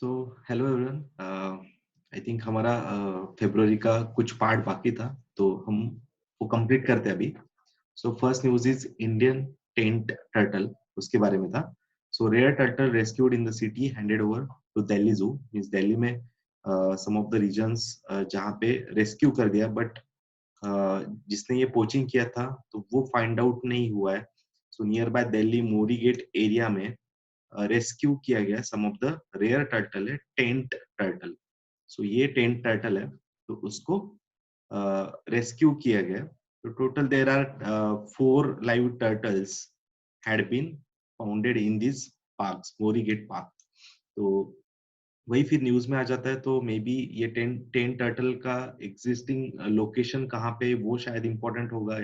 So hello everyone. I think हमारा फरवरी का कुछ पार्ट बाकी था, तो हम वो कंप्लीट करते हैं अभी। So first news is Indian tent turtle, उसके बारे में था। So rare turtle rescued in the city handed over to Delhi zoo. Means Delhi में सम ऑफ द रीजन्स जहाँ पे रेस्क्यू कर दिया, बट जिसने ये पोचिंग किया था तो वो फाइंड आउट नहीं हुआ है। So near by Delhi Mori gate area में रेस्क्यू किया गया some of the rare turtle है, टेंट टर्टल। सो ये टेंट टर्टल है, तो उसको रेस्क्यू किया गया। तो total there are 4 live turtles had been founded in these parks, Mori gate park. तो वही फिर न्यूज में आ जाता है, तो मे बी ये टेंट टर्टल का एग्जिस्टिंग लोकेशन कहाँ पे, वो शायद इंपॉर्टेंट होगा।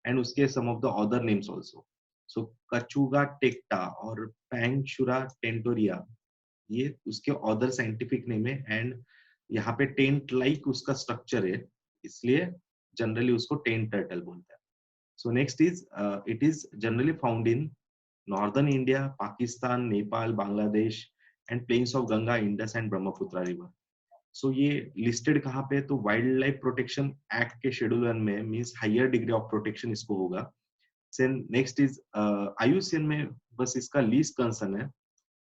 एंड उसके some of the other names also. So कचुगा टेक्टा और पैंगशुरा टेंटोरिया, ये उसके अदर साइंटिफिक नेम है। एंड यहाँ पे टेंट लाइक उसका स्ट्रक्चर है, इसलिए जनरली उसको टेंट टर्टल बोलते हैं। So next is it is generally found in northern India, Pakistan, Nepal, Bangladesh and plains of Ganga, Indus and Brahmaputra river. So ये लिस्टेड कहाँ पे, तो वाइल्ड लाइफ प्रोटेक्शन एक्ट के शेड्यूल 1 में, means higher degree of protection इसको होगा। नेक्स्ट इज आईयूसीएन में बस इसका लीज कंसर्न है,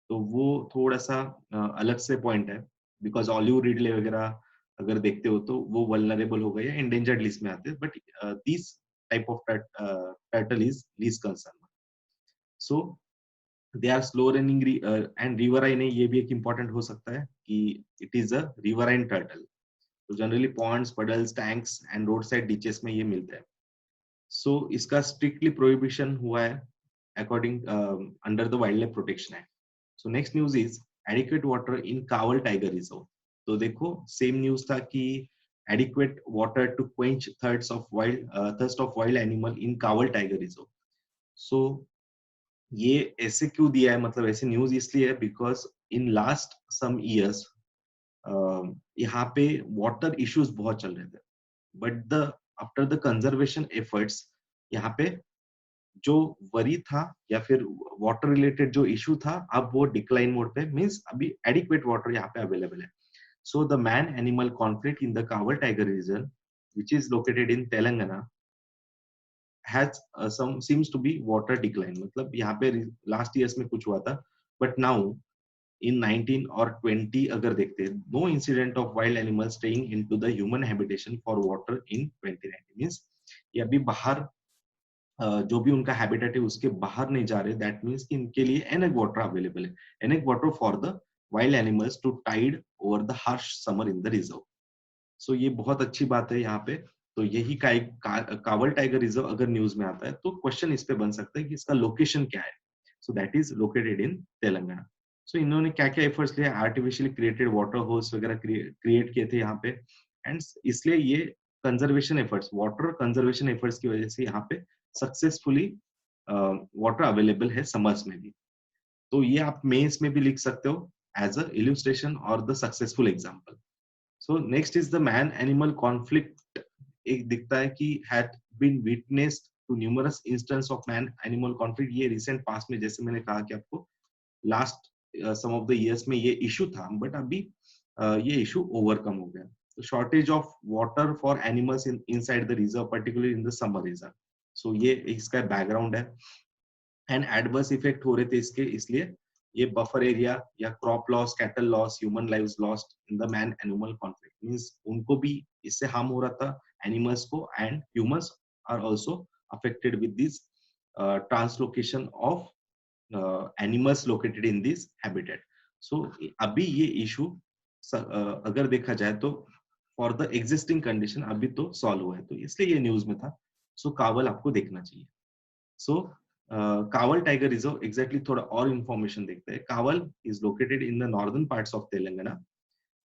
तो वो थोड़ा सा अलग से पॉइंट है, बिकॉज ऑलिव रिडले वगैरह अगर देखते हो तो वो वल्नरेबल हो गए या इंडेंजर्ड लिस्ट में आते हैं, but this type of turtle is least concern. So they are slow running and riverine है, ये भी एक इम्पॉर्टेंट हो सकता है कि it is a riverine turtle. तो generally ponds, puddles, tanks and road side ditches में ये मिलते हैं। सो इसका स्ट्रिक्टली प्रोहिबिशन हुआ है according under the wild life protection act. So next news is adequate water in Kawal tiger reserve. तो देखो सेम न्यूज था कि adequate water to quench thirst of wild animal in Kawal tiger reserve. So ये ऐसे क्यों दिया है, मतलब ऐसे न्यूज इसलिए है because in last some years यहाँ पे वाटर इश्यूज बहुत चल रहे थे, but the after the conservation efforts यहाँ पे जो वरी था या फिर वाटर रिलेटेड जो इशू था, अब वो डिक्लाइन मोड पे, मींस अभी एडिक्वेट वाटर यहाँ पे अवेलेबल है। So the man animal conflict in the Kawal tiger region which is located in Telangana has some seems to be water decline। मतलब यहाँ पे लास्ट ईयर्स में कुछ हुआ था, बट नाउ in 19 और 20 अगर देखते हैं, no incident of wild animals staying into the human habitation for water in 2019। Means ये अभी बाहर जो भी उनका हैबिटेट है उसके बाहर नहीं जा रहे। दैट मीन्स कि इनके लिए एनक वाटर अवेलेबल है, enough water for the wild animals to tide over the harsh summer in the reserve. So ये बहुत अच्छी बात है यहाँ पे। तो यही कावल टाइगर रिजर्व अगर न्यूज में आता है तो क्वेश्चन इस पे बन सकता है कि इसका लोकेशन क्या है। So that is located in Telangana. So इन्होंने क्या क्या एफर्ट्स लिए, आर्टिफिशियली क्रिएटेड वाटर होल्स वगैरह क्रिएट किए थे यहाँ पे। एंड इसलिए ये conservation efforts, water conservation efforts की वजह से यहाँ पे सक्सेसफुली वाटर अवेलेबल है समर्स में भी। तो ये आप मेंस में भी लिख सकते हो एज अ इलस्ट्रेशन और the successful example. So next is the man animal conflict. एक दिखता है कि had been witnessed to numerous instance of man animal conflict. ये रिसेंट पास्ट में, जैसे मैंने कहा कि आपको last some of the years में ये इशू था, बट अभी ये इशू ओवरकम हो गया। तो shortage of water for animals in inside the reserve, particularly in the summer reserve. So ये इसका बैकग्राउंड है। एंड एडवर्स इफेक्ट हो रहे थे इसके, इसलिए ये बफर एरिया या crop loss, cattle loss, human lives lost in the man animal conflict. Means उनको भी इससे हार्म हो रहा था, एनिमल्स को, and humans are also affected with this translocation of animals located in this habitat. So अभी ये इशू अगर देखा जाए तो फॉर द एग्जिस्टिंग कंडीशन अभी तो सॉल्व हुआ है, तो इसलिए ये न्यूज में था। सो कावल आपको देखना चाहिए। So Kawal tiger reserve exactly थोड़ा और इंफॉर्मेशन देखते हैं। Kawal is located in the northern parts of Telangana.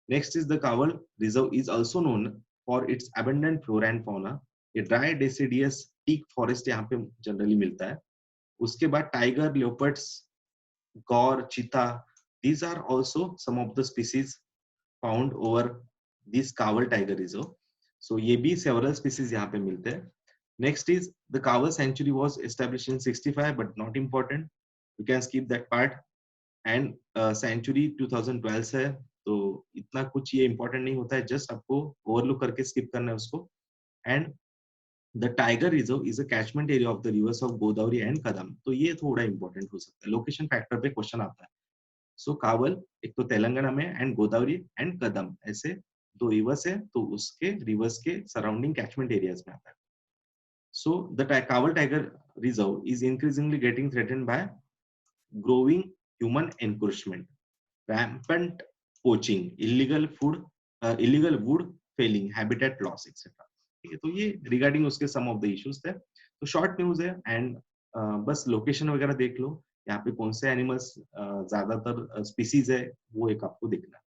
Next is the Kawal reserve is also known for its abundant flora and fauna. ये ड्राई डेसिडियस टीक फॉरेस्ट यहाँ पे जनरली मिलता है। उसके बाद टाइगर, लियोपर्ड्स, गौर, चीता, these are also some of the species found over this Kawal tiger reserve. So ये भी सेवरल स्पीसीज यहाँ पे मिलते हैं। Next is the Kaval sanctuary was established in 65, but not important. You can skip that part. And century 2012 से है, तो इतना कुछ ये इंपॉर्टेंट नहीं होता है, जस्ट आपको ओवरलुक करके स्किप करना है उसको. And the tiger reserve is a catchment area of the rivers of Godavari and Kadam. तो ये थोड़ा इंपॉर्टेंट हो सकता है, लोकेशन फैक्टर पे क्वेश्चन आता है. सो कावल एक तो तेलंगाना में एंड गोदावरी एंड कदम ऐसे दो रिवर्स है, तो उसके रिवर्स के सराउंडिंग कैचमेंट एरियाज में आता है. So the Kawal tiger reserve is increasingly getting threatened by growing human encroachment, rampant poaching, illegal wood felling, habitat loss, etc. ठीक है, तो ये रिगार्डिंग उसके सम ऑफ द इश्यूज थे. तो शॉर्ट न्यूज है एंड बस लोकेशन वगैरह देख लो, यहाँ पे कौन से एनिमल्स ज्यादातर स्पीसीज है वो एक आपको देखना है.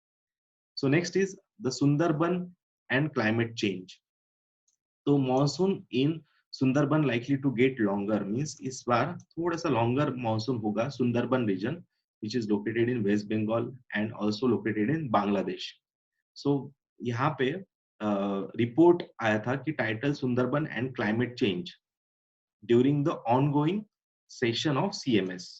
So next is the Sundarban and climate change. तो monsoon in Sundarban likely to get longer, means इस बार थोड़ा सा लॉन्गर मॉनसून होगा Sundarban region which is located in West Bengal and also located in Bangladesh. So यहाँ पे रिपोर्ट आया था कि title Sundarban and climate change during the ongoing session of CMS,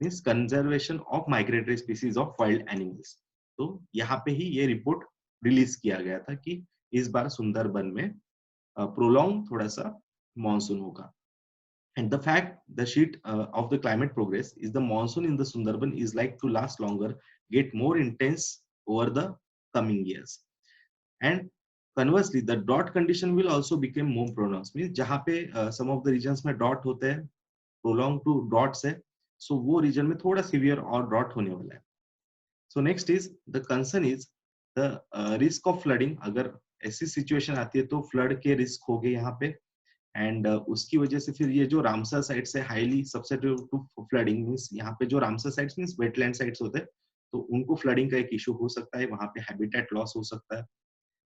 means conservation of migratory species of wild animals. तो यहाँ पे ही ये रिपोर्ट रिलीज किया गया था कि इस बार सुंदरबन में prolonged थोड़ा सा monsoon होगा. And the fact the sheet of the climate progress is the monsoon in the Sundarban is like to last longer, get more intense over the coming years. And conversely, the drought condition will also become more pronounced. Means जहाँ पे some of the regions में drought होते हैं, prolonged to droughts है, so वो region में थोड़ा severe और drought होने वाला है. So next is the concern is the risk of flooding. अगर ऐसी सिचुएशन आती है तो फ्लड के रिस्क हो गए यहाँ पे. एंड उसकी वजह से फिर ये जो रामसर साइट से हाईली सब्सेसिव टू फ्लडिंग, मींस यहाँ पे जो Ramsar sites means wetland sites होते हैं, तो उनको फ्लडिंग का एक इशू हो सकता है, वहां पे हैबिटेट लॉस हो सकता है.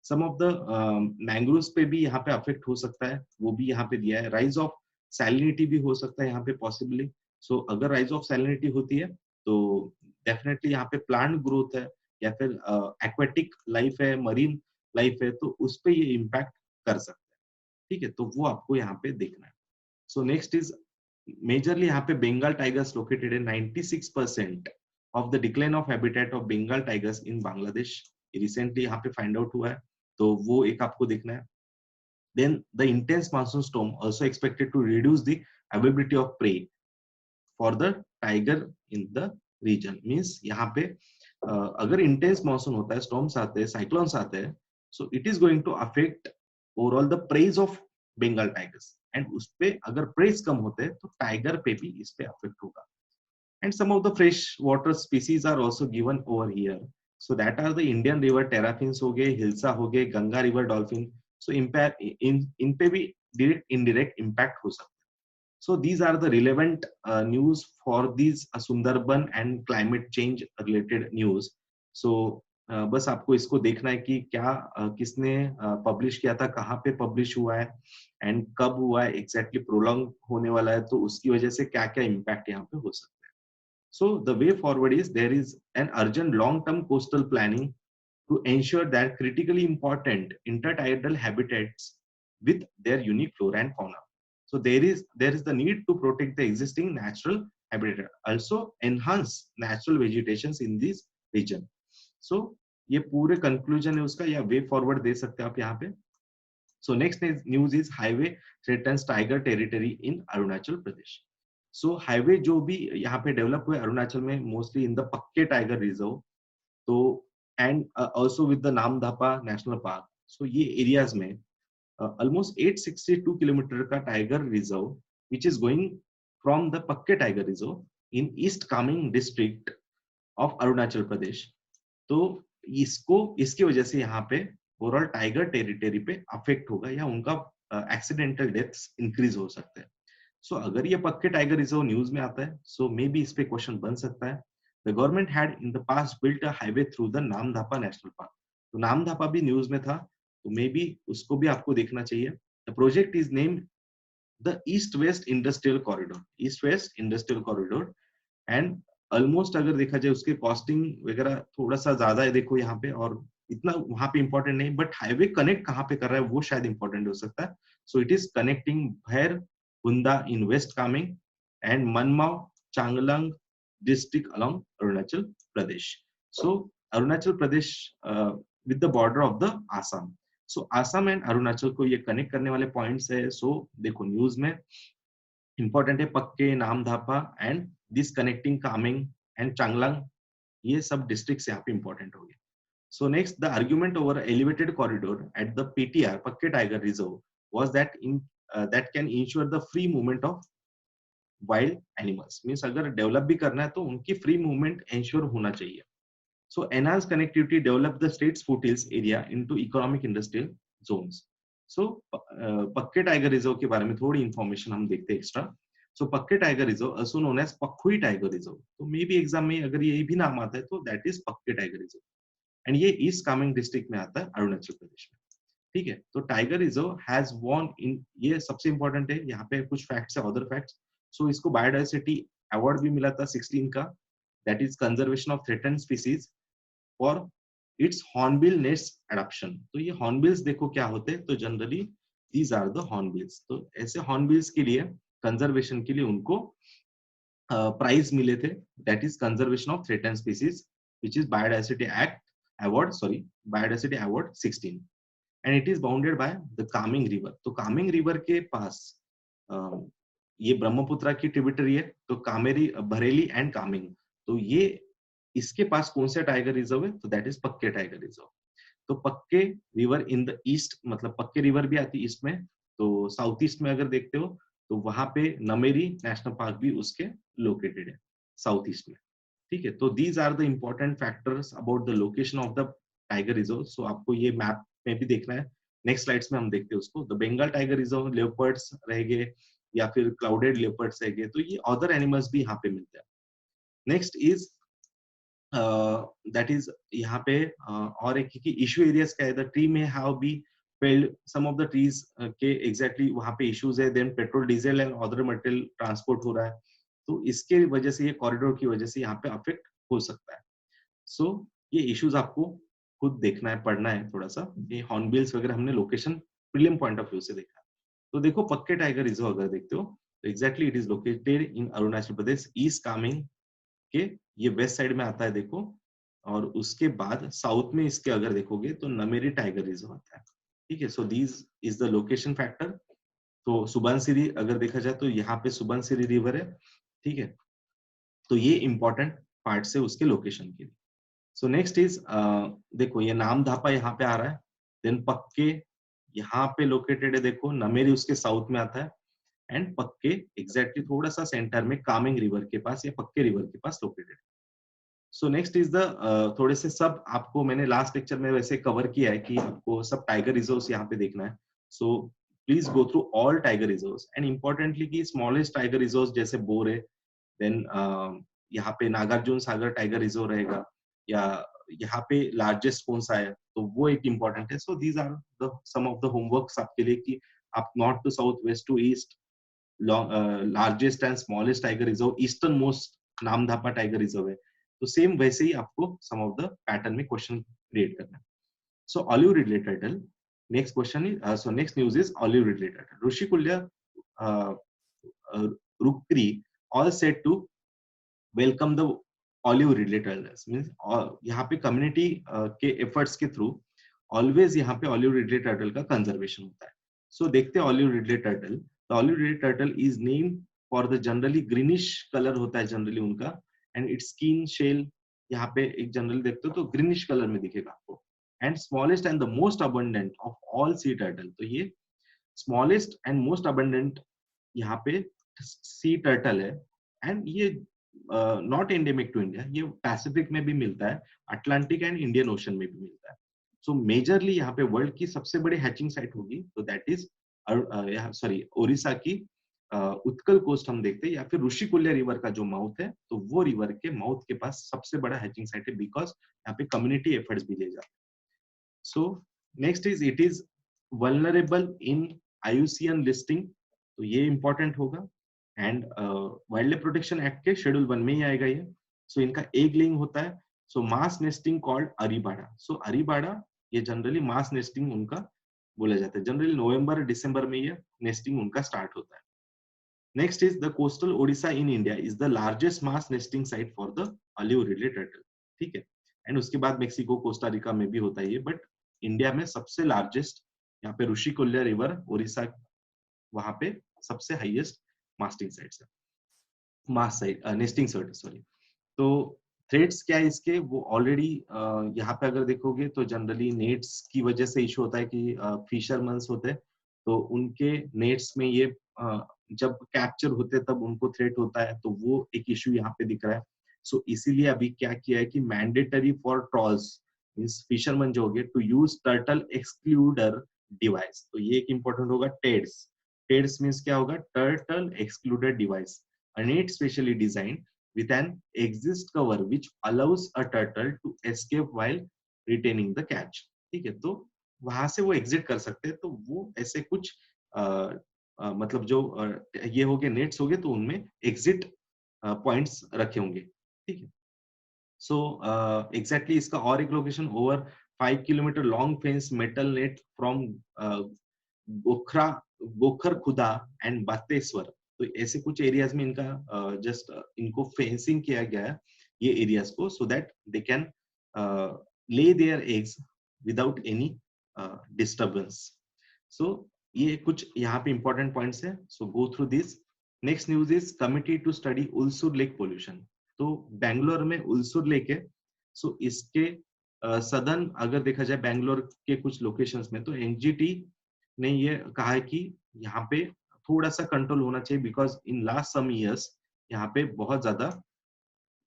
सम ऑफ द मैंग्रोव्स पे भी यहाँ पे अफेक्ट हो सकता है, वो भी यहाँ पे दिया है. राइज ऑफ सैलिनिटी भी हो सकता है यहाँ पे पॉसिबली. सो अगर राइज ऑफ सैलिनिटी होती है तो डेफिनेटली यहाँ पे प्लांट ग्रोथ है या फिर एक्वेटिक लाइफ है, मरीन लाइफ है, तो उस पे ये इम्पैक्ट कर सकता है. ठीक है, तो वो आपको यहाँ पे देखना है. सो नेक्स्ट इज मेजरली यहाँ पे बंगाल टाइगर्स लोकेटेड है. 96% of the decline of habitat of Bengal tigers in Bangladesh recently यहाँ पे फाइंड आउट हुआ है, तो वो एक आपको देखना है. Then the intense monsoon storm also expected to reduce the availability of prey for the tiger in the region. Means यहाँ पे अगर इंटेंस मानसून होता है, स्टॉर्म्स आते हैं, साइक्लोन्स आते हैं, so it is going to affect overall the preys of Bengal tigers. And उस पे अगर प्रेज कम होते हैं तो टाइगर पे भी इस पे अफेक्ट होगा. And some of the fresh water species are also given over here. So that are the Indian river terrapins हो गए, हिल्सा हो गए, Ganga river dolphin. So impact इन पे भी डायरेक्ट इनडायरेक्ट इम्पैक्ट हो सकता है. So these are the relevant news for these Sundarban and climate change related news. So बस आपको इसको देखना है कि क्या किसने पब्लिश किया था, कहाँ पे पब्लिश हुआ है एंड कब हुआ है, एग्जैक्टली प्रोलॉन्ग होने वाला है, तो उसकी वजह से क्या क्या इम्पैक्ट यहाँ पे हो सकता है. So the way forward is there is an urgent long-term coastal planning to ensure that critically important intertidal habitats with their unique flora and fauna. So there is the need to protect the existing natural habitat, also enhance natural vegetations in this region. So ये पूरे conclusion है उसका, या way forward दे सकते हैं आप यहाँ पे. So next news is highway threatens tiger territory in Arunachal Pradesh. So highway जो भी यहाँ पे डेवलप हुए अरुणाचल में, mostly in the Pakke tiger reserve, तो and also with the Namdapha national park. So ये एरियाज में almost 862 किलोमीटर का tiger reserve which is going from the Pakke tiger reserve in east Kameng district of Arunachal Pradesh. तो इसकी वजह से यहाँ पे ओवरऑल टाइगर टेरिटरी पे अफेक्ट होगा या उनका एक्सीडेंटल डेथ्स इंक्रीज हो सकते हैं. सो अगर ये पक्के टाइगर रिजर्व न्यूज में आता है, सो मे बी इस पे क्वेश्चन बन सकता है. The government had in the past built a highway through the Namdapha national park. तो नामदफा भी न्यूज में था, तो मे बी उसको भी आपको देखना चाहिए. The project is named the east west industrial corridor. East west industrial corridor and almost अगर देखा जाए उसके कॉस्टिंग वगैरह थोड़ा सा ज्यादा है देखो यहाँ पे, और इतना वहां पे इंपॉर्टेंट नहीं, बट हाईवे कनेक्ट कहाँ पे कर रहा है वो शायद इंपॉर्टेंट हो सकता है. सो इट इज कनेक्टिंग भैर हुंदा इन वेस्ट कामेंग एंड मनमाव Changlang district along Arunachal Pradesh. So Arunachal Pradesh with the border of the Assam. So Assam and Arunachal को ये कनेक्ट करने वाले पॉइंट्स है. So देखो न्यूज में इंपॉर्टेंट है पक्के, Namdapha and this connecting Kameng and Changlang, ये सब डिस्ट्रिक्ट्स यहाँ पे इंपॉर्टेंट हो गए. So next, the argument over elevated corridor at the PTR Pakke Tiger Reserve was that that can ensure the free movement of wild animals. Means अगर develop भी करना है तो उनकी free movement ensure होना चाहिए. So enhanced connectivity develop the state's foothills area into economic industrial zones. So Pakke Tiger Reserve के बारे में थोड़ी information हम देखते हैं extra. So Pakke Tiger Reserve also known as Pakhui Tiger Reserve. तो मे बी एग्जाम में अगर ये भी नाम आता है तो that is Pakke Tiger Reserve. And ये ईस्ट कामेंग डिस्ट्रिक्ट में आता है अरुणाचल प्रदेश में. ठीक है, तो टाइगर रिजर्व हैज वॉन इन, ये सबसे इंपॉर्टेंट है. यहाँ पे कुछ फैक्ट्स है, अदर फैक्ट्स. सो इसको बायोडाइवर्सिटी अवार्ड भी मिला था 16 का, that is conservation of threatened species for its hornbill nest adoption. तो ये हॉर्नबिल्स देखो क्या होते हैं, तो generally these are the hornbills. तो ऐसे हॉर्नबिल्स के लिए कंजर्वेशन के लिए उनको प्राइज मिले थे, that is conservation of threatened species which is biodiversity act award, sorry, biodiversity award 16, and it is bounded by the Kaming river. तो कामिंग रिवर के पास ये ब्रह्मपुत्रा की ट्रिब्यूटरी है, तो कामेरी, बरेली एंड कामिंग. तो ये इसके पास कौन सा टाइगर रिजर्व है, तो दैट इज पक्के टाइगर रिजर्व. तो पक्के रिवर इन द ईस्ट, मतलब पक्के रिवर भी आती है ईस्ट में. तो साउथ ईस्ट में अगर देखते हो तो वहां पे नमेरी नेशनल पार्क भी उसके लोकेटेड है साउथ ईस्ट में. ठीक है, तो these are the important factors about the location of the tiger reserve. So आपको ये मैप में भी देखना है, नेक्स्ट स्लाइड्स में हम देखते हैं उसको. The Bengal tiger reserve leopards रहेंगे या फिर क्लाउडेड लेपर्ड्स रहेंगे, तो ये अदर एनिमल्स भी यहाँ पे मिलते हैं. नेक्स्ट इज दैट इज यहाँ पे और एक कि इशू एरियाज क्या है. द ट्री में have be felled, some of the trees के एग्जैक्टली वहाँ पे इश्यूज है. Then petrol, diesel and other material transport हो रहा है, तो इसके वजह से, ये कॉरिडोर की वजह से यहाँ पे अफेक्ट हो सकता है. सो ये इश्यूज आपको खुद देखना है, पढ़ना है थोड़ा सा. ये हॉर्नबिल्स वगैरह हमने location prelim point of view से देखा. तो देखो पक्के टाइगर रिजर्व अगर देखते हो तो exactly it is located in Arunachal Pradesh, east Kameng के ये वेस्ट साइड में आता है देखो. और उसके बाद साउथ में इसके अगर देखोगे तो नमेरी टाइगर रिजर्व आता है. ठीक है, so these is the location factor. तो सुबनसिरी अगर देखा जाए तो यहाँ पे सुबनसिरी रिवर है. ठीक है, तो ये इंपॉर्टेंट पार्ट से उसके लोकेशन के लिए. सो नेक्स्ट इज देखो ये नामधापा यहाँ पे आ रहा है. देन पक्के यहाँ पे लोकेटेड है, देखो नमेरी उसके साउथ में आता है. एंड पक्के एग्जैक्टली थोड़ा सा सेंटर में कामिंग रिवर के पास या पक्के रिवर के पास located. So next is the थोड़े से सब आपको मैंने लास्ट लेक्चर में वैसे कवर किया है कि आपको सब टाइगर रिजर्व्स यहाँ पे देखना है. So please go through all tiger reserves and importantly की स्मॉलेस्ट टाइगर रिजर्व्स जैसे बोर है, देन यहाँ पे नागार्जुन सागर टाइगर रिजर्व रहेगा, या यहाँ पे लार्जेस्ट कौन सा है, तो वो एक इम्पोर्टेंट है. So these are the some of the homeworks आपके लिए कि आप north to south, west to east, largest and smallest tiger reserve, eastern most Namdapha tiger reserve है. तो सेम वैसे ही आपको सम ऑफ द पैटर्न में क्वेश्चन क्रिएट करना है. So olive ridley turtle, next question is, so next news is olive ridley turtle. Rushikulya rookery all said to welcome the olive ridley turtles. Means यहाँ पे community के efforts के through always यहाँ पे olive ridley turtle का conservation होता है. सो देखते हैं olive ridley turtle. The olive ridley turtle is name for the generally greenish colour होता है जनरली उनका, एंड इट्स स्किन शेल यहाँ पे एक जनरली देखते हो तो ग्रीनिश कलर में दिखेगा आपको. And smallest and the most abundant of all sea turtle. तो ये स्मॉलेस्ट एंड मोस्ट अबंडेंट यहाँ पे सी टर्टल है. एंड ये नॉट एंडेमिक टू इंडिया, ये पैसिफिक में भी मिलता है, अटलांटिक एंड इंडियन ओशन में भी मिलता है. सो मेजरली यहाँ पे वर्ल्ड की सबसे बड़ी हैचिंग साइट होगी, तो दैट इज सॉरी ओडिशा की उत्कल कोस्ट हम देखते हैं, या फिर ऋषिकुल्य रिवर का जो माउथ है, तो वो रिवर के माउथ के पास सबसे बड़ा हैचिंग साइट है, बिकॉज यहाँ पे कम्युनिटी एफर्ट्स भी ले जाते हैं. So next is it is vulnerable in IUCN listing, तो ये इंपॉर्टेंट होगा. And wild life protection act के शेड्यूल 1 में ही आएगा ये. सो इनका एग लेइंग होता है. सो मास नेस्टिंग कॉल्ड अरीबाड़ा. सो अरीबाड़ा ये जनरली मास नेस्टिंग उनका बोला जाता है. जनरली नवंबर दिसंबर में ये नेस्टिंग उनका स्टार्ट होता है. Next is the coastal Odisha in India is the largest mass nesting site for the olive ridley turtle. ठीक है, एंड उसके बाद मेक्सिको कोस्टा रिका में भी होता है ये, बट इंडिया में सबसे लार्जेस्ट यहाँ पे ऋषिकुल्या रिवर ओडिशा, वहां पे सबसे हाईएस्ट मास्टिंग साइट्स है, मास साइट नेस्टिंग साइट सॉरी। तो थ्रेड्स क्या है इसके, वो ऑलरेडी यहाँ पे अगर देखोगे तो जनरली नेट्स की वजह से इशू होता है कि फिशरमैन्स होते हैं तो उनके नेट्स में ये जब कैप्चर होते हैं तब उनको थ्रेट होता है, तो वो एक इशू यहाँ पे दिख रहा है। सो इसीलिए अभी क्या किया है कि mandatory for trawls means fisherman जो हो गए to use turtle excluder device, तो ये एक इंपॉर्टेंट होगा टेड्स। टेड्स मींस क्या होगा, turtle excluder device, a net specially designed with an exist cover which allows a turtle to escape while retaining the catch। ठीक है, तो वहां से वो एग्जिट कर सकते हैं, तो वो ऐसे कुछ मतलब जो ये हो गए नेट्स हो गए तो उनमें एग्जिट पॉइंट्स रखे होंगे। ठीक है, सो एग्जैक्टली इसका और एक location over 5 kilometre long fence metal net from गोखरा गोखर खुदा एंड बातेश्वर, तो ऐसे कुछ एरियाज में इनका जस्ट इनको फेंसिंग किया गया है ये एरियाज को, so that they can lay their eggs without any disturbance. So ये कुछ यहाँ पे इंपॉर्टेंट पॉइंट्स है, so go through this. Next news is committee to study Ulsoor lake pollution. तो बैंगलोर में उलसूर लेक है, सो इसके सदर्न अगर देखा जाए बैंगलोर के कुछ लोकेशंस में, तो एनजीटी ने ये कहा है कि यहाँ पे थोड़ा सा कंट्रोल होना चाहिए because in last some years यहाँ पे बहुत ज्यादा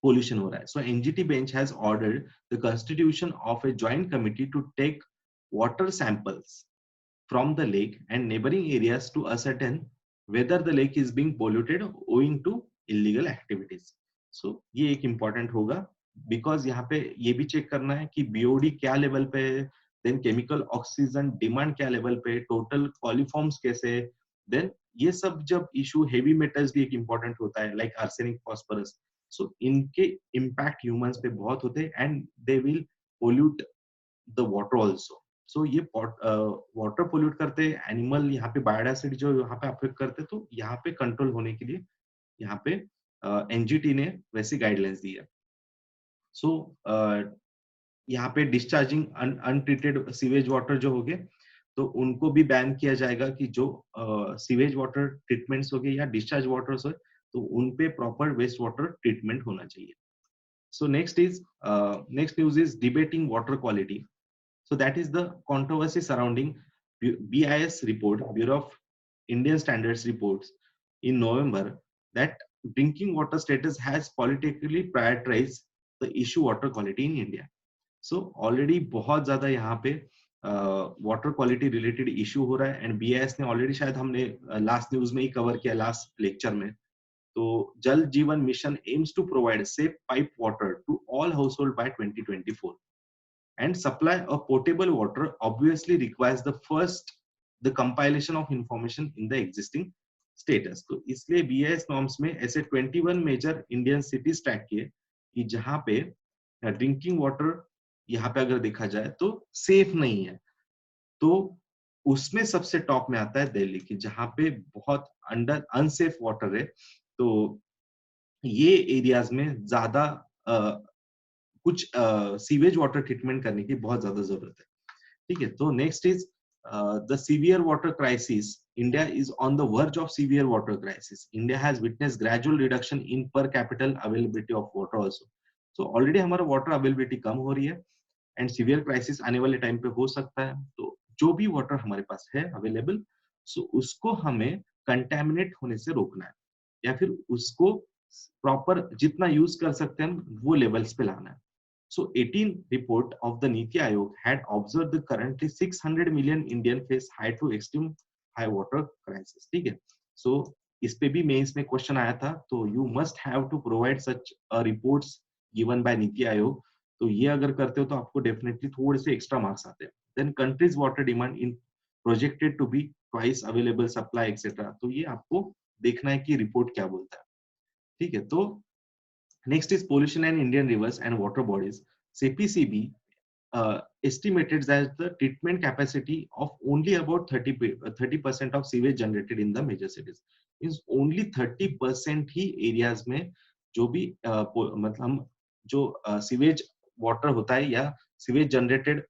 पोल्यूशन हो रहा है। So NGT bench has ordered the constitution of a joint committee to take water samples from the lake and neighboring areas to ascertain whether the lake is being polluted owing to illegal activities। So ये एक important होगा because यहाँ पे ये भी check करना है कि BOD क्या लेवल पे है, देन केमिकल ऑक्सीजन डिमांड क्या लेवल पे, टोटल कॉलिफॉर्म्स कैसे, देन ये सब जब इशू हेवी मेटल्स भी एक इंपॉर्टेंट होता है लाइक आर्सेनिक फॉस्फोरस, सो इनके इम्पैक्ट ह्यूमंस पे बहुत होते हैं and they will pollute the water also. So ये वाटर पोल्यूट करते हैं, एनिमल यहाँ पे बायोडाइवर्सिटी जो यहाँ पे अफेक्ट करते हैं, तो यहाँ पे कंट्रोल होने के लिए यहाँ पे एनजीटी ने वैसी गाइडलाइंस दी है। सो यहाँ पे डिस्चार्जिंग अनट्रीटेड सीवेज वाटर जो हो गए तो उनको भी बैन किया जाएगा कि जो सीवेज वाटर ट्रीटमेंट्स हो गए या डिस्चार्ज वाटर्स हो तो उन पे प्रॉपर वेस्ट वाटर ट्रीटमेंट होना चाहिए। सो next news is debating water quality. So that is the controversy surrounding BIS report, Bureau of Indian Standards reports in November that drinking water status has politically prioritized the issue water quality in India. So already बहुत ज्यादा यहाँ पे water quality related issue हो रहा है and BIS ने already शायद हमने लास्ट न्यूज में ही कवर किया लास्ट लेक्चर में। तो Jal Jeevan mission aims to provide safe pipe water to all household by 2024 and supply of potable water obviously requires the compilation of information in the existing status। तो इसलिए BIS norms में ऐसे 21 major Indian cities track किए कि जहां पे drinking water यहाँ पे अगर देखा जाए तो सेफ नहीं है, तो उसमें सबसे टॉप में आता है दिल्ली की जहां पे बहुत अंडर अनसेफ वाटर है। तो ये एरियाज में ज्यादा कुछ सीवेज वाटर ट्रीटमेंट करने की बहुत ज्यादा जरूरत है। ठीक है, तो next is the severe water crisis. India is on the verge of severe water crisis. India has witness gradual reduction in per capital availability of water also. So already हमारा वाटर अवेलेबिलिटी कम हो रही है and severe crisis आने वाले time पे हो सकता है। तो जो भी वाटर हमारे पास है अवेलेबल, सो उसको हमें कंटेमिनेट होने से रोकना है या फिर उसको प्रॉपर जितना यूज कर सकते हैं वो लेवल्स पे लाना है। So 18 report of the Niti Aayog had observed that currently 600 million Indian face high to extreme high water crisis। ठीक है, so इस पे भी मेंस में क्वेश्चन आया था, तो you must have to provide such reports given by Niti Aayog। तो ये अगर करते हो तो आपको डेफिनेटली थोड़े से एक्स्ट्रा मार्क्स आते हैं। Then countries water demand in projected to be twice available supply etc। तो ये आपको देखना है कि रिपोर्ट क्या बोलता है। ठीक है, तो next is pollution and Indian rivers and water bodies। CPCB estimated that the treatment capacity of only about 30% of sewage generated in the major cities। Means only 30% he areas में जो भी मतलब हम जो सीवेज वाटर होता है या sewage generated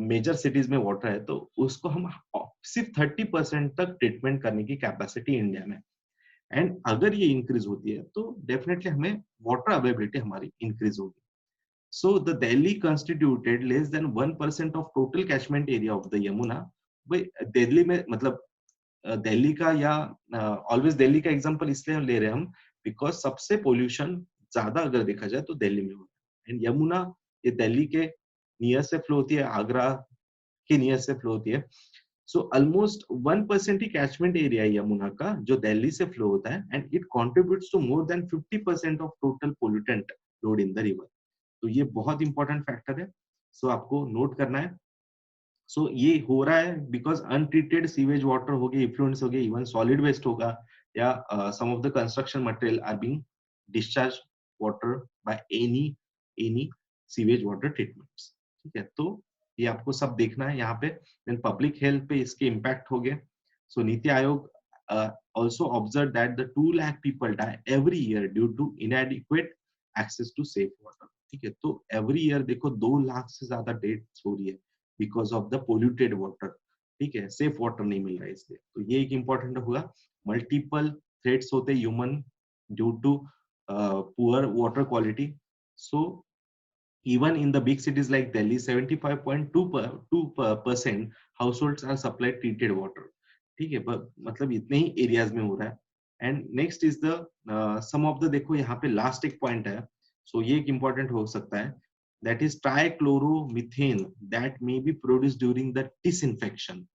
major cities में वाटर है, तो उसको हम सिर्फ 30% तक ट्रीटमेंट करने की कैपेसिटी इंडिया में। एंड अगर ये इंक्रीज होती है तो डेफिनेटली हमें वाटर अवेलेबिलिटी हमारी इंक्रीज होगी। So the Delhi constituted less than 1% of total catchment area of the Yamuna. भाई दिल्ली में मतलब दिल्ली का या ऑलवेज दिल्ली का एग्जांपल इसलिए ले रहे हैं हम बिकॉज सबसे पोल्यूशन ज्यादा अगर देखा जाए तो दिल्ली में होता है। एंड यमुना ये दिल्ली के नियर से फ्लो होती है, आगरा के नियर से फ्लो होती है। सो ऑलमोस्ट 1% ही कैचमेंट एरिया है यमुना का जो दिल्ली से फ्लो होता है, and it contributes to more than 50% of total pollutant load in the river. तो ये बहुत इंपॉर्टेंट फैक्टर है, सो आपको नोट करना है। सो ये हो रहा है बिकॉज अनट्रीटेड सीवेज वाटर हो गया, इफ्लुएंस हो गया, इवन सॉलिड वेस्ट होगा, या some of the construction material are being discharge water by any sewage water treatments. ठीक है, तो ये आपको सब देखना है यहाँ पे। देन पब्लिक हेल्थ पे इसके इम्पैक्ट हो गए। सो NITI Aayog also observed that the 2 lakh people die every year due to inadequate access to safe water। ठीक है, तो एवरी ईयर देखो 2 लाख से ज्यादा डेथ्स हो रही है because of the polluted water. ठीक है, सेफ वाटर नहीं मिल रहा है इसलिए, तो ये एक इम्पोर्टेंट होगा। मल्टीपल थ्रेट्स होते human due to poor water quality. So even in the big cities like Delhi, 75.2% households are supplied treated water। ठीक है, मतलब इतने ही एरियाज में हो रहा है। And next is the some of the, देखो यहाँ पे लास्ट एक पॉइंट है, सो ये एक इम्पोर्टेंट हो सकता है, that is trichloromethane that may be produce during the disinfection.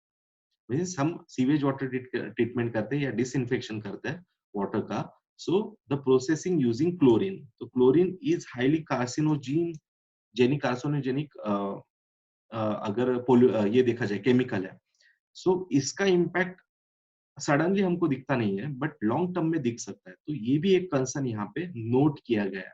Means हम सीवेज वाटर ट्रीटमेंट करते हैं या डिसइंफेक्शन करते हैं वाटर का, so the processing using chlorine, तो chlorine is highly carcinogen, genic carcinogenic अगर ये देखा जाए केमिकल है। सो इसका इम्पैक्ट सडनली हमको दिखता नहीं है बट लॉन्ग टर्म में दिख सकता है, तो ये भी एक कंसर्न यहाँ पे नोट किया गया है।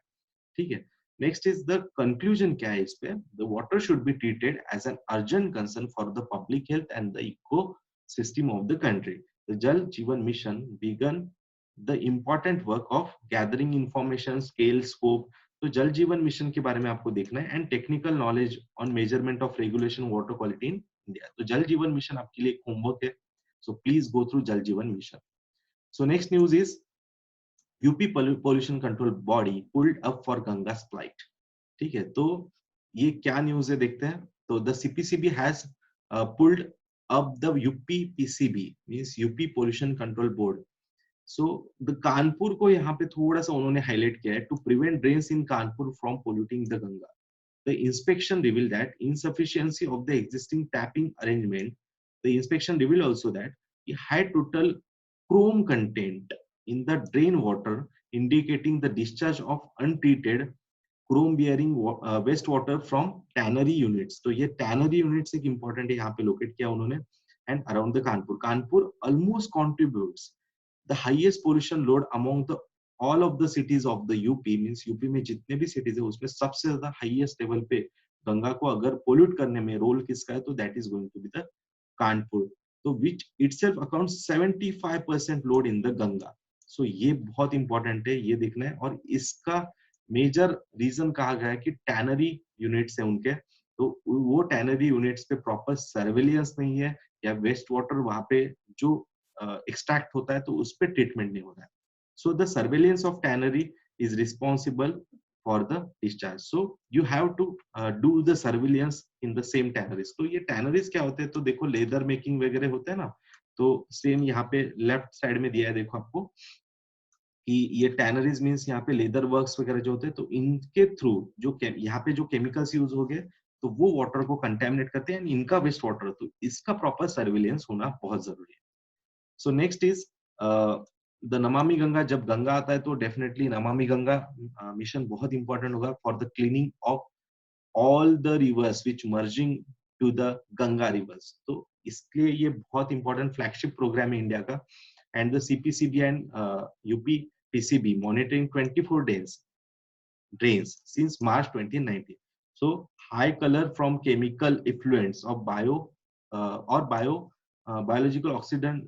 ठीक है, नेक्स्ट इज द कंक्लूजन क्या है इस पे, the water should be treated as an urgent concern for the public health and the ecosystem of the country. The Jal Jeevan mission began the important work of gathering information scale scope. तो Jal Jeevan mission के बारे में आपको देखना है, and technical knowledge on measurement of regulation water quality in India. तो Jal Jeevan mission आपके लिए एक होमवर्क है, so please go through Jal Jeevan mission. So next news is UP pollution control body pulled up for Ganga plight. ठीक है, तो ये क्या न्यूज है देखते हैं। तो the CPCB has pulled up the UP PCB means UP pollution control board. So the Kanpur को यहाँ पे थोड़ा सा उन्होंने हाईलाइट किया है, to prevent drains in Kanpur from polluting the Ganga. The inspection reveal that insufficiency of the existing tapping arrangement। The inspection revealed also that it had total chrome content in the drain water, indicating the discharge of untreated chrome bearing waste water from tannery units। तो ये tannery units एक important है, यहाँ पे locate किया उन्होंने। and around the Kanpur almost contributes the highest pollution load among the all of the cities of the UP। means UP में जितने भी cities है उसमें सबसे ज्यादा हाईएस्ट लेवल पे गंगा को अगर पोल्यूट करने में रोल किसका है, तो that is going to be the Kanpur, तो which itself accounts 75% load in the Ganga. So ये बहुत इंपॉर्टेंट है, ये देखना है। और इसका मेजर रीजन कहा गया है कि टैनरी यूनिट्स है उनके, तो वो टैनरी यूनिट्स पे प्रॉपर सर्वेलियंस नहीं है, या वेस्ट वाटर वहां पे जो एक्सट्रैक्ट होता है तो उस पर ट्रीटमेंट नहीं होता है। So the surveillance of tannery is responsible for the discharge। So you have to do the surveillance in the same tanneries। तो ये tanneries क्या होते हैं, तो देखो लेदर मेकिंग वगैरह होते हैं ना, तो सेम यहाँ पे लेफ्ट साइड में दिया है देखो आपको कि ये टैनरीज मींस यहाँ पे लेदर वर्क्स वगैरह जो होते हैं, तो इनके थ्रू जो यहाँ पे जो केमिकल्स यूज हो गए तो वो वाटर को कंटेमिनेट करते हैं, इनका वेस्ट वाटर, तो इसका प्रॉपर सर्विलियंस होना बहुत जरूरी है। So next is the Namami Ganga. जब गंगा आता है तो डेफिनेटली नमामि गंगा मिशन बहुत इंपॉर्टेंट होगा for the cleaning of all the rivers which merging to the Ganga rivers. तो इसलिए ये बहुत इंपॉर्टेंट फ्लैगशिप प्रोग्राम है इंडिया का। And the CPCB and UP PCB monitoring 24 days drains since March 2019। So high color from chemical effluents of biological oxidant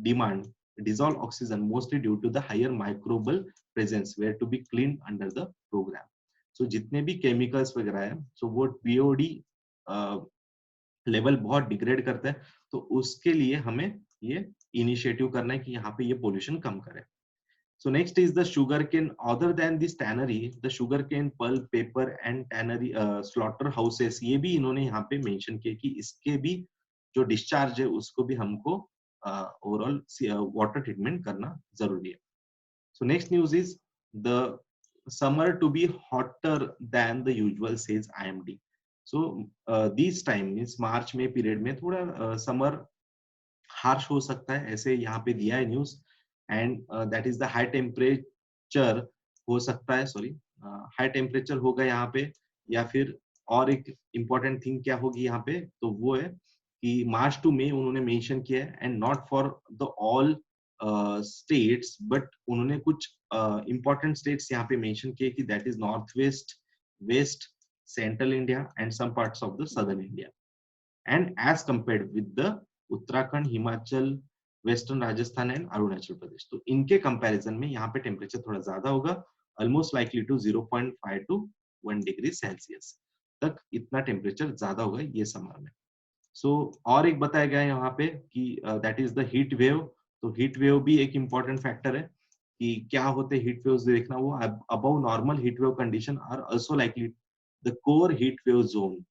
demand dissolve oxygen mostly due to the higher microbial presence where to be cleaned under the program. So जितने भी chemicals वगैरह है, so वो POD level बहुत degrade करता है, तो उसके लिए हमें ये इनिशिएटिव करना है कि यहाँ पे ये पोल्यूशन कम करें. So next is the sugarcane. Other than this tannery, the sugarcane pulp, paper and tannery slaughter houses ये भी इन्होंने यहाँ पे मेंशन किया कि इसके भी जो डिस्चार्ज है उसको भी हमको ओवरऑल वाटर ट्रीटमेंट करना जरूरी है. So next news is the summer to be hotter than the usual says IMD. So this time means मार्च में पीरियड में थोड़ा समर हार्श हो सकता है, ऐसे यहाँ पे दिया है news. And that is the high temperature हो सकता है, सॉरी हाई टेम्परेचर होगा यहाँ पे, या फिर और एक इम्पोर्टेंट थिंग क्या होगी यहाँ पे, तो वो है कि मार्च टू मई उन्होंने मेंशन किया है, and not for the all states, but उन्होंने कुछ इम्पोर्टेंट स्टेट्स यहाँ पे मेंशन किए कि that is north west, west, central India and some parts of the southern India. And as compared with the Uttarakhand, Himachal, western Rajasthan and Arunachal Pradesh, तो इनके comparison में यहाँ पे टेम्परेचर थोड़ा ज्यादा होगा, almost likely to 0.5 to 1 degree Celsius तक इतना टेम्परेचर ज्यादा होगा ये समर में. सो और एक बताया गया है यहाँ पे कि that is the heat wave. तो हीट वेव भी एक इम्पोर्टेंट फैक्टर है कि क्या होते हैं हीट वेव्स देखना. वो above normal heat wave condition are also likely the core heat wave zone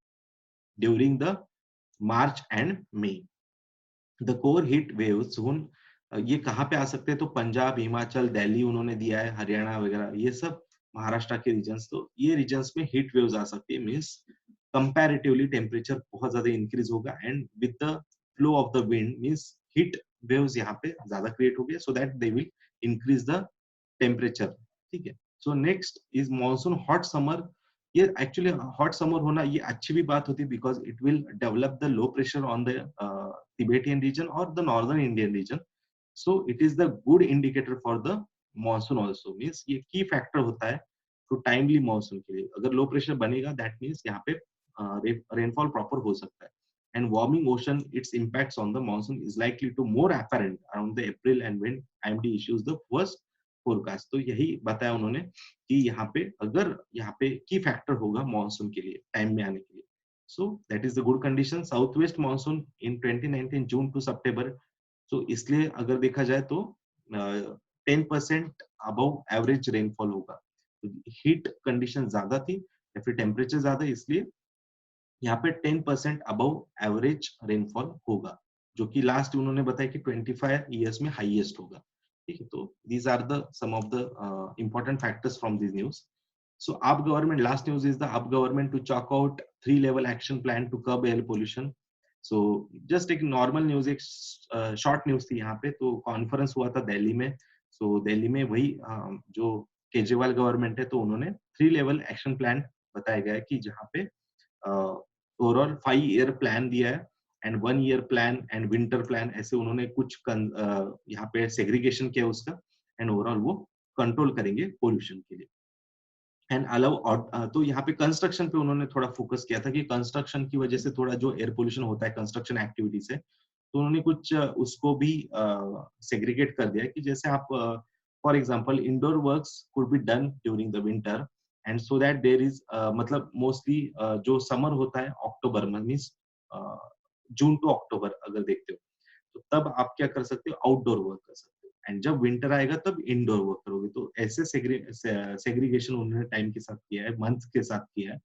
during the March and May. The core heat wave zone ये कहाँ पे आ सकते हैं, तो पंजाब, हिमाचल, दिल्ली उन्होंने दिया है, हरियाणा वगैरह, ये सब महाराष्ट्र के रीजन्स. तो ये रीजन्स में हीट वेव्स आ सकती है, मींस कंपैरेटिवली टेम्परेचर बहुत ज्यादा इंक्रीज होगा, and with the flow of the wind means heat waves यहाँ पे ज्यादा क्रिएट हो गए, so that they will increase the temperature. ठीक है. So next is monsoon hot summer. ये एक्चुअली हॉट समर होना ये अच्छी भी बात होती है, because it will develop the low pressure on the Tibetan region और the northern Indian region. So it is the good indicator for the monsoon also, means ये की फैक्टर होता है टू टाइमली मॉनसून के लिए. अगर लो प्रेशर बनेगा that means यहाँ पे रेनफॉल प्रॉपर हो सकता है. And warming ocean its impacts on the monsoon is likely to more apparent around the April and when IMD issues the first forecast. तो यही बताया उन्होंने कि यहाँ पे अगर यहाँ पे की फैक्टर होगा मॉनसून के लिए टाइम में आने के लिए. So that is the good condition. South west monsoon in 2019 June to September. तो इसलिए अगर देखा जाए तो 10% अबव एवरेज रेनफॉल होगा. हीट कंडीशन ज्यादा थी या फिर टेम्परेचर ज्यादा, इसलिए यहाँ पे 10% अबव एवरेज रेनफॉल होगा, जो कि लास्ट उन्होंने बताया कि 25 ईयर्स में हाईएस्ट होगा. ठीक है. तो these are the some of the important factors from this news. So UP government, last news is the UP government to chalk out 3-level action plan to curb air pollution. So just एक normal news, एक short news थी यहाँ पे. तो conference हुआ था दिल्ली में. So Delhi में वही जो केजरीवाल गवर्नमेंट है, तो उन्होंने 3-level एक्शन प्लान बताया गया है कि जहाँ पे ओवरऑल 5-year प्लान दिया है, and 1-year plan and winter plan, ऐसे उन्होंने कुछ यहाँ पे सेग्रीगेशन किया उसका, एंड ओवरऑल वो कंट्रोल करेंगे पोल्यूशन के लिए. एंड अलाउ, तो यहाँ पे कंस्ट्रक्शन पे उन्होंने थोड़ा फोकस किया था कि कंस्ट्रक्शन की वजह से थोड़ा जो एयर पोल्यूशन होता है कंस्ट्रक्शन एक्टिविटी से, तो उन्होंने कुछ उसको भी सेग्रीगेट कर दिया कि जैसे आप for example indoor works could be done during the winter, and so that there is मतलब मोस्टली जो समर होता है अक्टूबर में, मीन्स जून टू अक्टूबर अगर देखते हो, तो तब आप क्या कर सकते हो, आउटडोर वर्क कर सकते हो, एंड जब विंटर आएगा तब इंडोर वर्क करोगे. तो ऐसे सेग्रीगेशन उन्होंने टाइम के साथ किया है, मंथ के साथ किया है.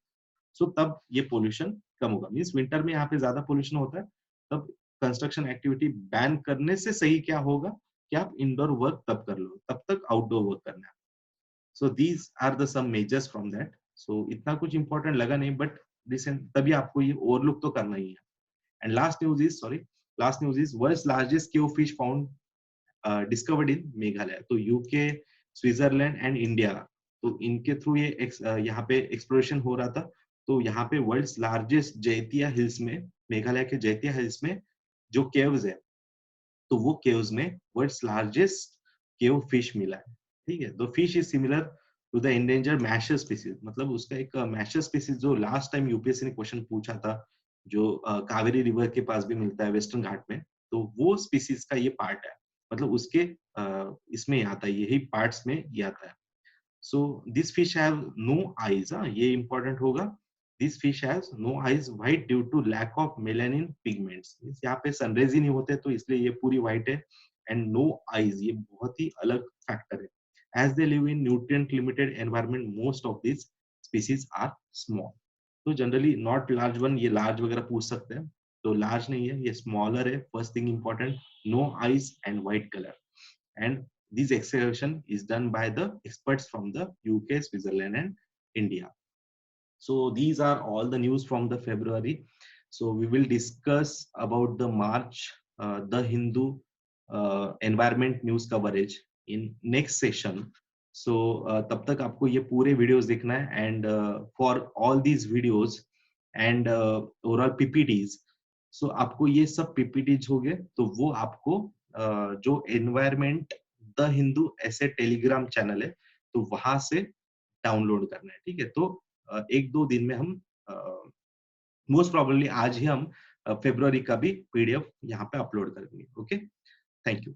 सो तब ये पोल्यूशन कम होगा. मीन्स विंटर में यहाँ पे ज्यादा पोल्यूशन होता है, तब कंस्ट्रक्शन एक्टिविटी बैन करने से सही क्या होगा कि आप इंडोर वर्क तब कर लो, तब तक आउटडोर वर्क करना है. So these are the some measures from that. So इतना कुछ इंपॉर्टेंट लगा नहीं, बट रिसेंट तभी आपको ये ओवरलुक तो करना ही है. And last news is world's largest cave fish found discovered in Meghalaya. तो यूके, स्विट्जरलैंड एंड इंडिया, तो इनके थ्रू ये यहाँ पे एक्सप्लोरेशन हो रहा था. तो यहाँ पे वर्ल्ड्स लार्जेस्ट जैतिया हिल्स में, मेघालय के जैतिया हिल्स में जो केव्स है, तो वो केव्स में वर्ल्ड्स लार्जेस्ट केव फिश मिला है. ठीक है. तो fish is similar to the endangered mahseer species. मतलब उसका एक मैशर स्पीसीज जो लास्ट टाइम यूपीएससी ने क्वेश्चन पूछा था, जो कावेरी रिवर के पास भी मिलता है वेस्टर्न घाट में, तो वो स्पीसीज का ये पार्ट है. मतलब उसके इसमें ही आता है, यही पार्ट्स में ये आता है। So this fish have no eyes, हाँ ये important होगा। This fish has no eyes white due to lack of melanin pigments। यहाँ पे सनरेज ही नहीं होते तो इसलिए ये पूरी white है। And no eyes, ये बहुत ही अलग फैक्टर है। As they live in nutrient limited environment, most of these species are small। तो जनरली नॉट लार्ज वन, ये लार्ज वगैरह पूछ सकते हैं, तो लार्ज नहीं है, ये स्मॉलर है। First thing important, no eyes and white colour. And this excavation is done by the experts from the UK, Switzerland, and India. So these are all the news from the February. So we will discuss about the March, the Hindu environment news coverage in next session. So तब तक आपको ये पूरे videos देखना है, and for all these videos and overall PPTs, so आपको ये सब PPTs हो गए, तो वो आपको जो एनवायरमेंट द हिंदू ऐसे टेलीग्राम चैनल है, तो वहां से डाउनलोड करना है, ठीक है। तो 1-2 दिन में हम मोस्ट प्रोबेबली आज ही हम फेब्रुअरी का भी पीडीएफ यहाँ पे अपलोड करेंगे। Okay, thank you.